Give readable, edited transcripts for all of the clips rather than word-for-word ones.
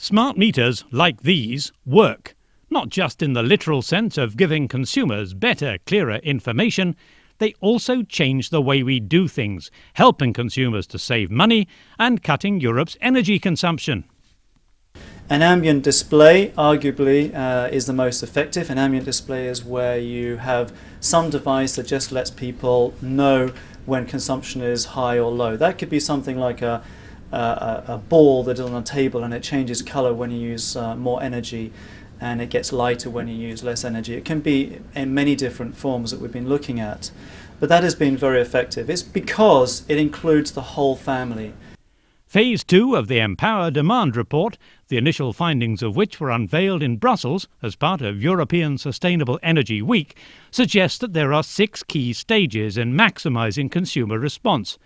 Smart meters like these work, not just in the literal sense of giving consumers better, clearer information. They also change the way we do things, helping consumers to save money and cutting Europe's energy consumption. An ambient display arguably is the most effective. An ambient display is where you have some device that just lets people know when consumption is high or low. That could be something like a ball that is on a table and it changes color when you use more energy, and it gets lighter when you use less energy. It can be in many different forms that we've been looking at, but that has been very effective. It's because it includes the whole family. Phase 2 of the Empower Demand Report, the initial findings of which were unveiled in Brussels as part of European Sustainable Energy Week, suggests that there are 6 key stages in maximising consumer response.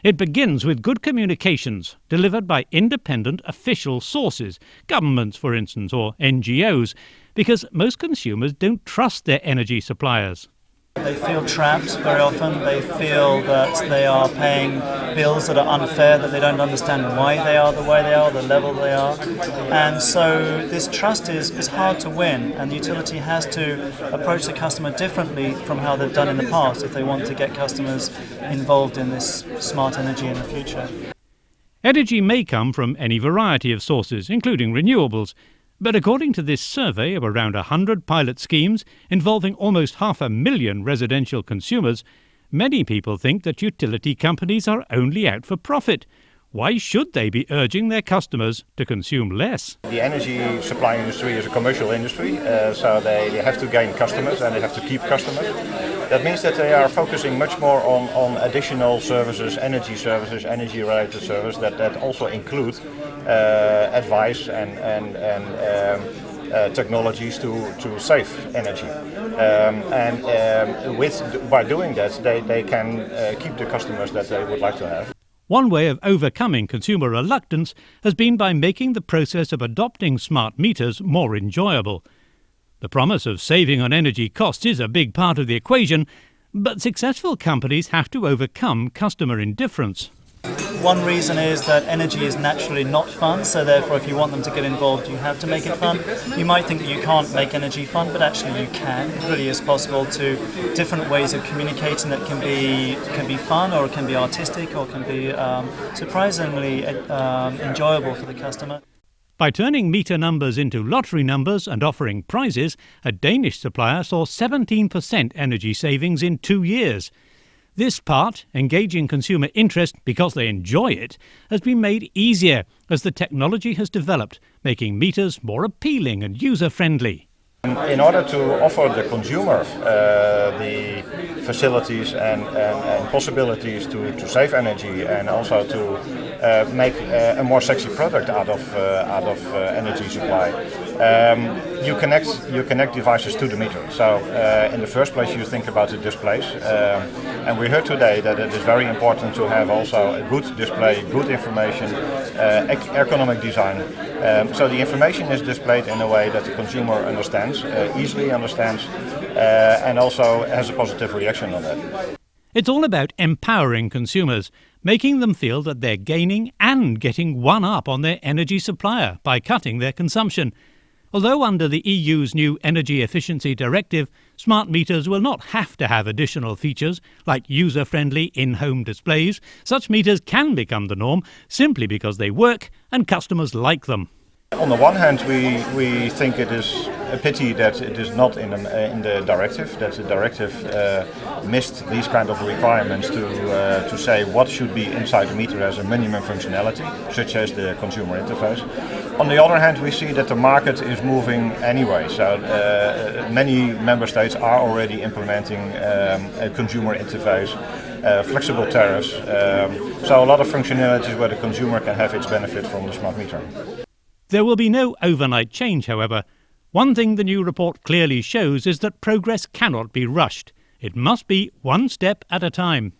It begins with good communications delivered by independent official sources, governments for instance, or NGOs, because most consumers don't trust their energy suppliers. They feel trapped very often. They feel that they are paying bills that are unfair, that they don't understand why they are the way they are, the level they are. And so this trust is hard to win, and the utility has to approach the customer differently from how they've done in the past if they want to get customers involved in this smart energy in the future. Energy may come from any variety of sources, including renewables. But according to this survey of around 100 pilot schemes involving almost 500,000 residential consumers, many people think that utility companies are only out for profit. Why should they be urging their customers to consume less? The energy supply industry is a commercial industry, so they have to gain customers and they have to keep customers. That means that they are focusing much more on additional services, energy-related services that also include advice and technologies to save energy. By doing that, they can keep the customers that they would like to have. One way of overcoming consumer reluctance has been by making the process of adopting smart meters more enjoyable. The promise of saving on energy costs is a big part of the equation, but successful companies have to overcome customer indifference. One reason is that energy is naturally not fun, so therefore if you want them to get involved you have to make it fun. You might think that you can't make energy fun, but actually you can. It really is possible to different ways of communicating that can be fun, or it can be artistic, or can be surprisingly enjoyable for the customer. By turning meter numbers into lottery numbers and offering prizes, a Danish supplier saw 17% energy savings in 2 years. This part, engaging consumer interest because they enjoy it, has been made easier as the technology has developed, making meters more appealing and user-friendly. In order to offer the consumer the facilities and possibilities to save energy, and also to make a more sexy product out of energy supply, you connect devices to the meter. So in the first place you think about the displays, and we heard today that it is very important to have also a good display, good information, ergonomic design. So the information is displayed in a way that the consumer understands, easily understands, and also has a positive reaction on that. It's all about empowering consumers, making them feel that they're gaining and getting one up on their energy supplier by cutting their consumption. Although under the EU's new Energy Efficiency Directive, smart meters will not have to have additional features like user-friendly in-home displays, such meters can become the norm simply because they work and customers like them. On the one hand, we think it is a pity that it is not in the directive, that the directive missed these kind of requirements to say what should be inside the meter as a minimum functionality, such as the consumer interface. On the other hand, we see that the market is moving anyway, so many member states are already implementing a consumer interface, flexible tariffs, so a lot of functionalities where the consumer can have its benefit from the smart meter. There will be no overnight change, however. One thing the new report clearly shows is that progress cannot be rushed. It must be one step at a time.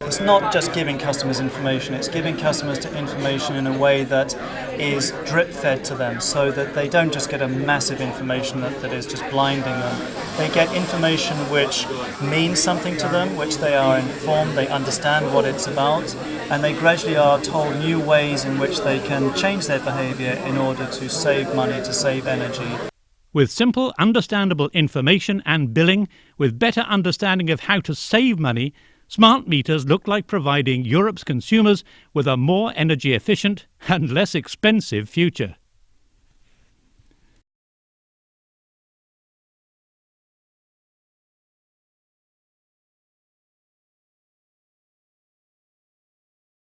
It's not just giving customers information, it's giving customers information in a way that is drip-fed to them, so that they don't just get a massive information that is just blinding them. They get information which means something to them, which they are informed, they understand what it's about, and they gradually are told new ways in which they can change their behaviour in order to save money, to save energy. With simple, understandable information and billing, with better understanding of how to save money, smart meters look like providing Europe's consumers with a more energy efficient and less expensive future.